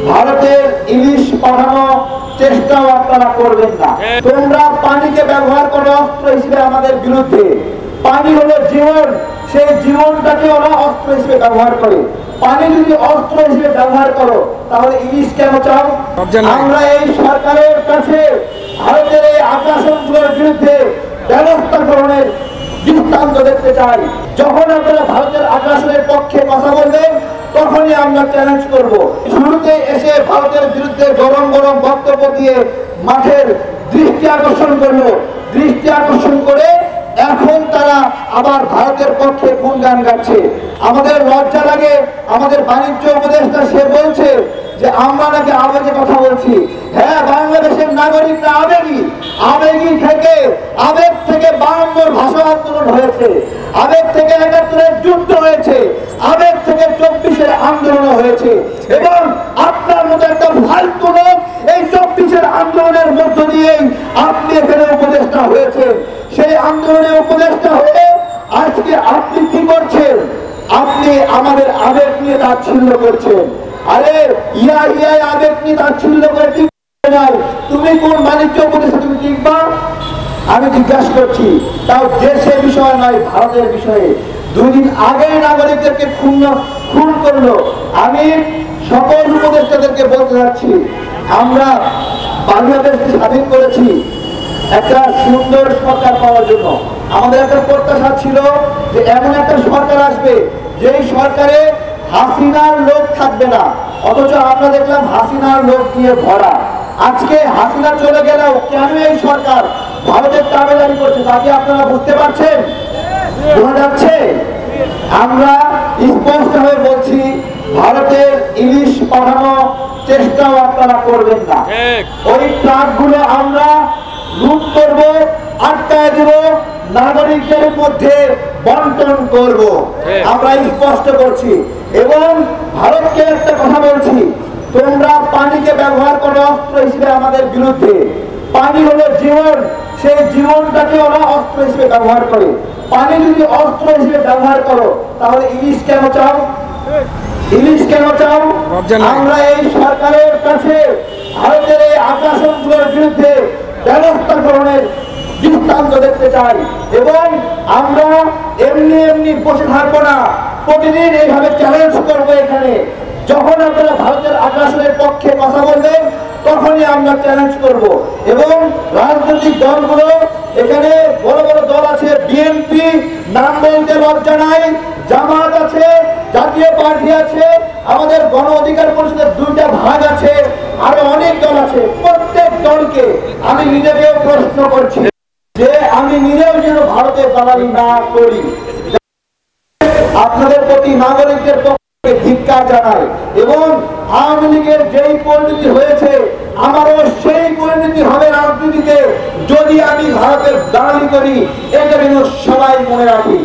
ভারতের ইলিশ পাঠানো চেষ্টাও আপনারা করবেন না। তোমরা পানিকে ব্যবহার করো অস্ত্র হিসেবে আমাদের বিরুদ্ধে। পানি হলো জীবন, সেই জীবনটাকে ওরা অস্ত্র হিসেবে ব্যবহার করে। পানি যদি অস্ত্র হিসেবে ব্যবহার করো তাহলে ইলিশ কেন চাও? আমরা এই সরকারের কাছে ভারতের এই আগ্রাসনগুলোর বিরুদ্ধে ব্যবস্থা গ্রহণের দৃষ্টান্ত দেখতে চাই। যখন আপনারা ভারতের আগ্রাসনের পক্ষে কথা বলবেন তখনই আমরা চ্যালেঞ্জ করব। শুরুতে এসে ভারতের বিরুদ্ধে গরম গরম বক্তব্য দিয়ে মাঠের দৃষ্টি আকর্ষণ করলো। দৃষ্টি আকর্ষণ করে এখন তারা আবার ভারতের পক্ষে গুণগান গাচ্ছে। আমাদের লজ্জা লাগে। আমাদের বাণিজ্য উপদেষ্টা সে বলছে যে আমরা নাকি আবেগে কথা বলছি। হ্যাঁ, বাংলাদেশের নাগরিকরা আবেগী। আবেগী থেকে আবেগ থেকে 52 ভাষা আন্দোলন হয়েছে, আবেগ থেকে 71-এর যুদ্ধ হয়েছে, আবেগ থেকে 24-এর আন্দোলন হয়েছে। এবং আপনার মতো একটা ফালতু লোক এই 24-এর আন্দোলনের মধ্য দিয়েই আপনি এখানে উপদেষ্টা হয়েছে। সেই আন্দোলনে উপদেষ্টা হয়ে আজকে আপনি কি করছেন? আপনি আমাদের আবেগ নিয়ে তাচ্ছিল্য করছেন। আরে আবেগ নিয়ে তাচ্ছিল্য করে ঠিক নাই। তুমি কোন বাণিজ্য উপদেষ্টা? তুমি ঠিকবা? আমি জিজ্ঞাসা করছি। তাও দেশের বিষয় নয়, ভারতের বিষয়ে। 2 দিন আগে নাগরিকদেরকে খুন করলো। আমি সকল উপদেষ্টাদেরকে বলতে যাচ্ছি, আমরা বাংলাদেশকে স্বাধীন করেছি একটা সুন্দর সরকার পাওয়ার জন্য। আমাদের একটা প্রত্যাশা ছিল যে এমন একটা সরকার আসবে যেই সরকারে হাসিনার লোক থাকবে না। অথচ আমরা দেখলাম হাসিনার লোক দিয়ে ভরা। আজকে হাসিনা চলে গেলেও কেন এই সরকার ভারতের দাবিদারি করছে তা কি আপনারা বুঝতে পারছেন? বোঝা যাচ্ছে? আমরা স্পষ্ট হয়ে বলছি, ভারতের ইলিশ পাঠানো চেষ্টাও আপনারা করবেন না। ওই ট্রাকগুলো আমরা লুট করব, আটকায় দেব, নাগরিকদের মধ্যে বন্টন করব। আমরা স্পষ্ট করছি। এবং ভারতকে একটা কথা বলছি, তোমরা পানিকে ব্যবহার করো অস্ত্র হিসেবে আমাদের বিরুদ্ধে। পানি হলো জীবন, সেই জীবনটাকে ওরা অস্ত্র হিসেবে ব্যবহার করে। পানি যদি অস্ত্র হিসেবে ব্যবহার করো তাহলে ইলিশ কেন চাও? ইলিশ কেন চাও? আমরা এই সরকারের কাছে ভারতের এই আগ্রাসনগুলোর বিরুদ্ধে ব্যবস্থা গ্রহণের দৃষ্টান্ত দেখতে চাই। এবং আমরা এমনি এমনি বসে থাকবো না, প্রতিদিন এইভাবে চ্যালেঞ্জ করবো। এখানে যখন আপনারা ভারতের আগ্রাসনের পক্ষে কথা বলবেন তখনই আমরা চ্যালেঞ্জ করব। এবং রাজনৈতিক দলগুলো, এখানে বড় বড় দল আছে, বিএনপি নাম বলতে লজ্জা নাই, জামাত আছে, জাতীয় পার্টি আছে, আমাদের গণ অধিকার পরিষদের 2টা ভাগ আছে, আরো অনেক দল আছে। প্রত্যেক দলকে আমি নিজেকেও প্রশ্ন করছি যে আমি নিজেও যেন ভারতের দালালি না করি। আপনাদের প্রতি নাগরিকদের ধিক্কার জানাই। এবং আওয়ামী লীগের যেই পরিণতি হয়েছে আমারও সেই পরিণতি হবে রাজনীতিতে যদি আমি ভারতের দালালি করি। এটা যেন সবাই মনে রাখি।